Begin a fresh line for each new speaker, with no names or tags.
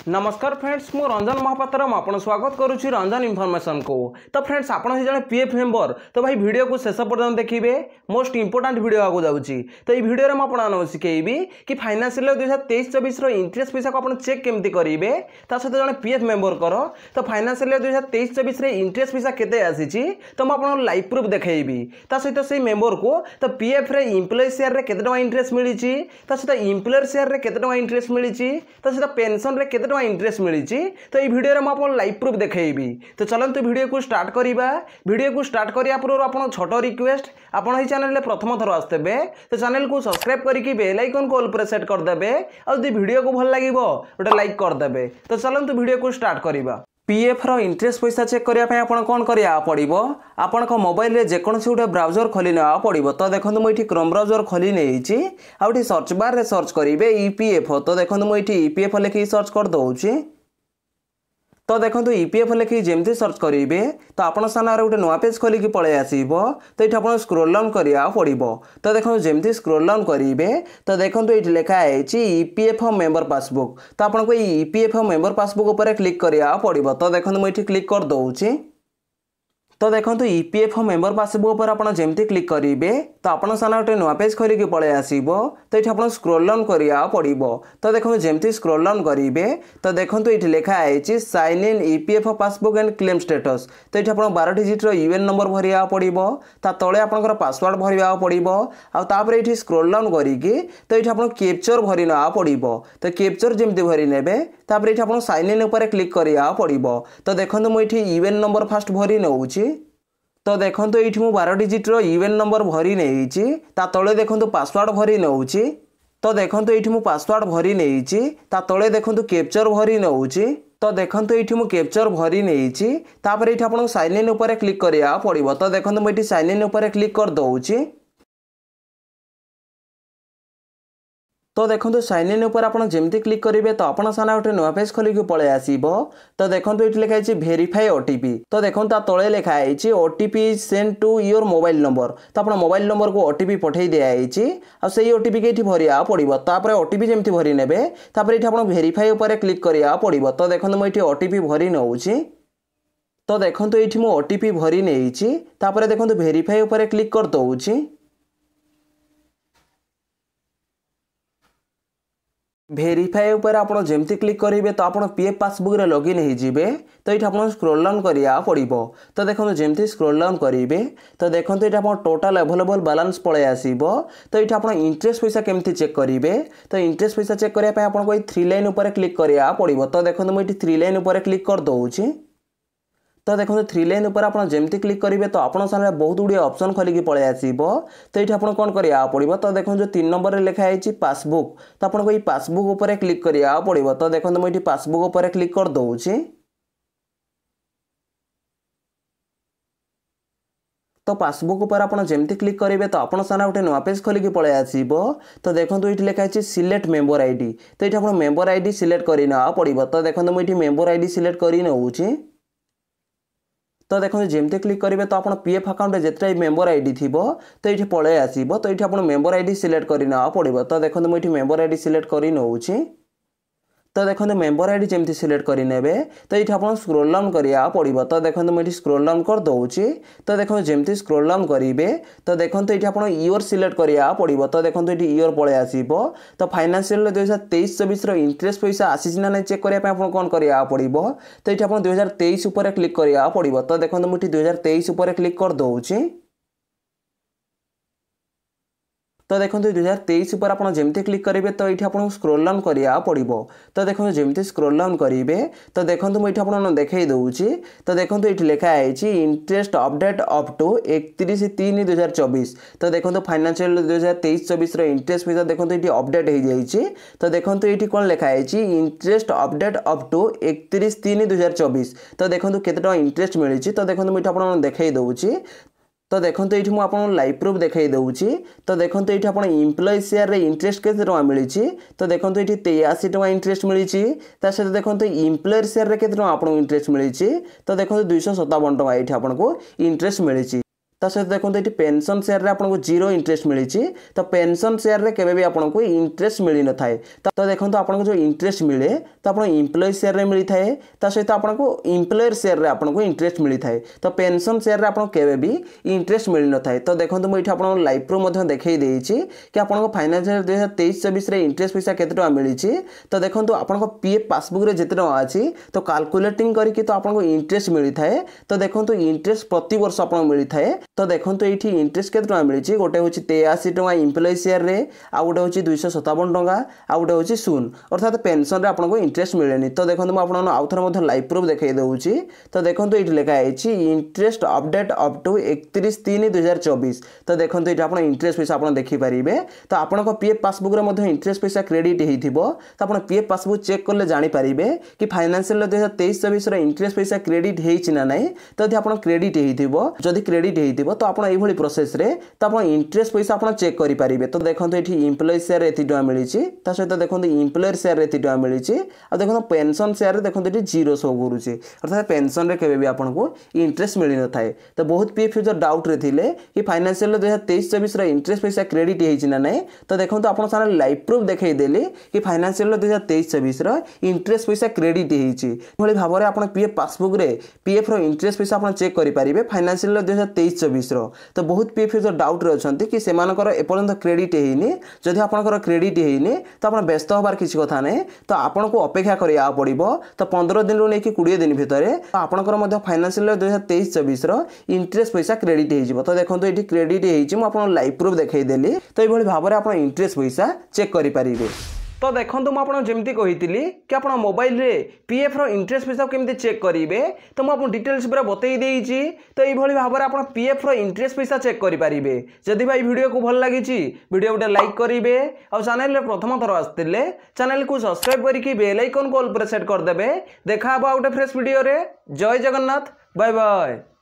नमस्कार फ्रेंड्स मु रंजन महापात्र आपन स्वागत करुच्ची रंजन इनफॉरमेशन को। तो फ्रेंड्स आप जन पीएफ मेंबर तो भाई वीडियो को शेष पर्यटन देखिए मोस्ट इंपोर्टाट वीडियो आगे जाऊँगी। तो ये वीडियो में आपको शिखेबी कि फाइनान्शियल 2023-24 इंटरेस्ट पैसा को आप चेक केमती करेंगे सहित जन पीएफ मेंबर कर। तो फाइनान्शियल 2023-24 इंटरेस्ट पैसा केते आसी तो मुझे लाइव प्रूफ देखी सहित से मेंबर को तो पीएफ रे इम्प्लॉय शेयर रे केते टका इंटरेस्ट मिली सहित इम्प्लॉयर शेयर रे केते टका इंटरेस्ट मिली सहित पेंशन रे केते इंटरेस्ट मिली। तो ये वीडियो में आपको लाइव प्रूफ देखी। तो चलते वीडियो को स्टार्ट करवा। वीडियो को स्टार्ट करिया पूर्व आप छोट रिक्वेस्ट आपन चैनल प्रथम थर आसते तो चैनल को सब्सक्राइब करके बेल आइकन को ऑल पर सेट करदे और यदि वीडियो को भल लगे गोटे लाइक करदे। तो चलते वीडियो को स्टार्ट करवा। पीएफ रो इंटरेस्ट पैसा चेक करने आप कौन करा पड़ो आपण मोबाइल रे जेकोसी गोटे ब्राउजर खोली ना पड़ो। तो देखो मुझे क्रोम ब्राउजर खोली नहीं आउट सर्च बार रे सर्च करेंगे ईपीएफ। तो देखो मुझे ईपीएफ लिखिक सर्च कर दूसरी। तो देखो ईपीएफ लिखिक जमती सर्च करेंगे तो आपन सामने गोटे नुआ पेज खोलिकी पलि आसो। तो ये आप स्क्रोल डाउन करा पड़ो। तो देखो जमती स्क्रोल डाउन करेंगे तो देखो ये लिखा है ईपीएफ मेंबर पासबुक। तो आपको ईपीएफ मेंबर पासबुक उपर क्लिक करा पड़ो। तो देखो मुझे क्लिक कर दूसरी। तो देखो ईपीएफ मेंबर पासबुक पर आपन जमती क्लिक करेंगे तो आपन सामने गोटे नुआ पेज खोलिकी पलि आसो। तो ये आप स्क्रोल डाउन करा पड़ो। तो देखो जमती स्क्रोल डाउन करेंगे तो देखो ये लिखा है sign in EPF passbook and claim status. तो ये आप 12 डिजिट यूएन नंबर भरिया पड़ो। ता तले आपनकर पासवर्ड भरिया पड़ो। आउे ये स्क्रोल डाउन करिकी तो ये आप कैप्चर भरी ना पड़ो। तो कैप्चर जमती भरी नेबे तापर ये आप साइन इन उपर क्लिक करा पड़ो। तो देखो मुझे यूएन नंबर फास्ट भरी नौ। तो देखो ये 12 डिजिट यूएन नंबर भरी नहीं तले देखो पासवर्ड भरी नौ। तो देखो ये पासवर्ड भरी नहीं तले देखो कैप्चर भरी नौ। तो देखो ये कैप्चर भरी नहीं तापर ये आप साइन इन उपर क्लिक करा पड़ो। तो देखो मुझे साइन इन उपर क्लिक कर दूसरी। तो देखो साइन इन उपर आपन जमती क्लिक करेंगे तो आपन सामने गोटे नुआ पेज खोलिक पलि आसो। तो देखो ये लिखा है वेरीफाई ओटीपी। तो देखो तले लिखा है OTP send to your mobile number. तो आप मोबाइल नंबर को ओटीपी पठे दिखाई से ओटीपी के भरिया पड़ो। तापर ओटीपी जमती भरी ने ये आप वेरीफाई उपर क्लिक करा पड़ो। तो देखो मुझे ओटीपी भरी नौ। तो देखो ये ओटीपी भरी नहीं तापर देखो वेरीफाई उपर क्लिक कर दूसरी। वेरीफाई उपर आप जमती क्लिक करेंगे तो आप पीएफ पासबुक रे लॉगिन होइजिबे। तो ये आप स्क्रोल डाउन करिया पड़ो। तो देखो जमती स्क्रोल डाउन करेंगे तो देखो ये आप टोटाल अवेलेबल बैलेंस पलि आसो। तो ये आप इंटरेस्ट पैसा केमती चेक करेंगे। तो इंटरेस्ट पैसा चेक करने आपको 3 लाइन उपर क्लिक करा पड़ो। तो देखो मुझे 3 लाइन उपर क्लिक कर दूसरी। तो देखो 3 लाइन उपर आप जमती क्लिक करेंगे तो आपन सामने बहुत गुड़िया ऑप्शन खोलिकी पलि आसो। तो ये आप कौन करा पड़ो। तो देखो जो 3 नंबर रे लिखा है पासबुक। तो आपको ये पासबुक उपर क्लिक करा पड़ो। तो देखो मुझे पासबुक उपर क्लिक कर दूसरी। तो पासबुक उपर आप जमती क्लिक करेंगे तो आपन सामने गोटे नुआ पेज खोलिकी पलि आसो। तो देखो ये लिखा है सिलेक्ट मेंबर आईडी। तो ये आप मेंबर आईडी सिलेक्ट करना पड़ो। तो देखो मुझे मेंबर आईडी सिलेक्ट कर नौची। तो देखो जमती क्लिक करेंगे तो आप पीएफ अकाउंट जिते मेंबर आईडी थी तो ये पलि आसो। तो ये आप मेंबर आईडी सिलेक्ट करना पड़ो। तो देखो मुझे मेंबर आईडी सिलेक्ट कर नौची। तो देखो मेंबर आईडी जमती सिलेक्ट करेंगे तो ये आप स्क्रोल डाउन करा पड़ो। तो देखो मुझे स्क्रोल डाउन कर दूसरी। तो देखो जमती स्क्रोल डाउन करेंगे तो देखो ये आप ईयर सिलेक्ट करा पड़ो। तो देखो ये ईयर पलि आसो। तो फाइनान्शियल 2023-24 इंटरेस्ट पैसा आसी ना नहीं चेक करने आप कौन करा पड़ो। तो ये आप 2023 उपर क्लिक करा पड़ो। तो देखो मुझे 2023 उपर क्लिक कर दूसरी। तो देखो 2023 उपर आप जमती क्लिक करेंगे तो ये आप स्क्रोल डाउन करा पड़ो। तो देखो जमती स्क्रोल डाउन करेंगे तो देखो मुझे आप देखई दूसरी। तो देखो ये लिखा है इंटरेस्ट अपडेट अप टू 31/3/2024। तो देखो फाइनान्शियल 2023-24 इंटरेस्ट पैसा देखो ये अपडेट हो जाए। तो देखो ये कौन लिखा है इंटरेस्ट अपडेट अप टू 31/3/2024। तो देखो केते इंटरेस्ट मिली। तो देखो मुझे आप देखई दूसरी। तो देखो ये मुझे लाइव प्रूफ देखई दूसरी। तो देखो ये आप इम्प्लॉय शेयर रे इंटरेस्ट केते टका मिली। तो देखो ये 83 टका इंटरेस्ट मिली। सहित देखो इम्प्लॉयर शेयर रे केते टका आपको इंटरेस्ट मिली। तो देखो 257 टका ये आपको इंटरेस्ट मिली। ता सहित देखो ये पेंशन शेयर रे आपको जीरो इंटरेस्ट मिली। तो पेंशन शेयर रे केबे भी आपको इंटरेस्ट मिल न थाए। तो देखो आपको जो इंटरेस्ट मिले तो आप एम्प्लॉय शेयर रे मिली थाए। ता सहित आपको एम्प्लॉयर शेयर रे आपको इंटरेस्ट मिली थाए। तो पेंशन शेयर रे आपको केबे भी इंटरेस्ट मिल न थाए। तो देखो मुझे आपको लाइव प्रूफ मध्य देखई देछि कि आपको फाइनेंशियल 2023-24 रे इंटरेस्ट पैसा केते टका मिली। तो देखो आपको पीएफ पासबुक रे जेते टका अछि तो कैलकुलेटिंग करके तो आपको इंटरेस्ट मिली थाए। तो देखो इंटरेस्ट प्रति वर्ष आपको मिली थाए। तो देखो ये इंटरेस्ट केते टका मिली। गोटे हूँ 83 टका एम्प्लॉय शेयर रे, आ गोटे हूँ 257 टका, आ गोटे हूँ 0 अर्थात पेंशन रे आपको इंटरेस्ट मिलेनी। तो देखो मुझे आपको आउ थे लाइव प्रूफ देखई दूसरी। तो देखो ये लिखा है इंटरेस्ट अपडेट अप टू 31/3/2024। तो देखो ये आप इंटरेस्ट पैसा आप देखिपारे। तो आपको पीएफ पासबुक रे इंटरेस्ट पैसा क्रेडिट हो। तो आप पीएफ पासबुक चेक कले जानीपारे कि फाइनेंशियल 2023-24 इंटरेस्ट पैसा क्रेडिट होना ना। तो आप क्रेडिट होदी क्रेडिट हो तो आप ये प्रोसेस रे तो आप इंटरेस्ट पैसा आप चेक करेंगे। तो देखो ये एम्प्लॉय शेयर एति टका मिली। सहित देखो एम्प्लॉयर शेयर एति टका मिली। आ देखो पेंशन शेयर देखो ये जीरो शो करुचे अर्थात पेंशन रे केबे भी आपको इंटरेस्ट मिल न थाए। तो बहुत पीएफ यूजर डाउट रे थिले कि फाइनेंशियल 2023-24 इंटरेस्ट पैसा क्रेडिट होना ना। तो देखो आप सारे लाइव प्रूफ देखई देली कि फाइनेंशियल 2023-24 इंटरेस्ट पैसा क्रेडिट होई भाव में आप पीएफ पासबुक रे पीएफ रो इंटरेस्ट पैसा आप चेक करेंगे फाइनेंशियल 2023-24। तो बहुत पीएफ यूजर डाउट रे अछंती कि सेमानकर एपर्यंत क्रेडिट होइनी। जदि आपनकर क्रेडिट होइनी तो आप व्यस्त होबार किसी कथा नहीं। तो आपको अपेक्षा करा पड़ो। तो 15 दिन रू नहीं 20 दिन भितर आपंकर फाइनेंशियल 2023-24 इंटरेस्ट पैसा क्रेडिट हो। तो देखो ये क्रेडिट हो लाइव प्रूफ देखई देली। तो ये भाव में आप इंटरेस्ट पैसा चेक करेंगे। तो देखो मुझे जमती कही कि आप मोबाइल रे पीएफ रो इंटरेस्ट पैसा केमती चेक करेंगे। तो मुझे डिटेल्स पूरा बतई देइछि। तो ये भाव में आप पीएफ रो इंटरेस्ट पैसा चेक करेंगे। जदि भाई वीडियो को भल लगी वीडियो गोटे लाइक करेंगे और चैनल रे प्रथम थर आसते चैनल को सब्सक्राइब करके बेल आइकन को ऑल पर सेट करदे। देखा गोटे फ्रेश वीडियो रे। जय जगन्नाथ, बाय बाय।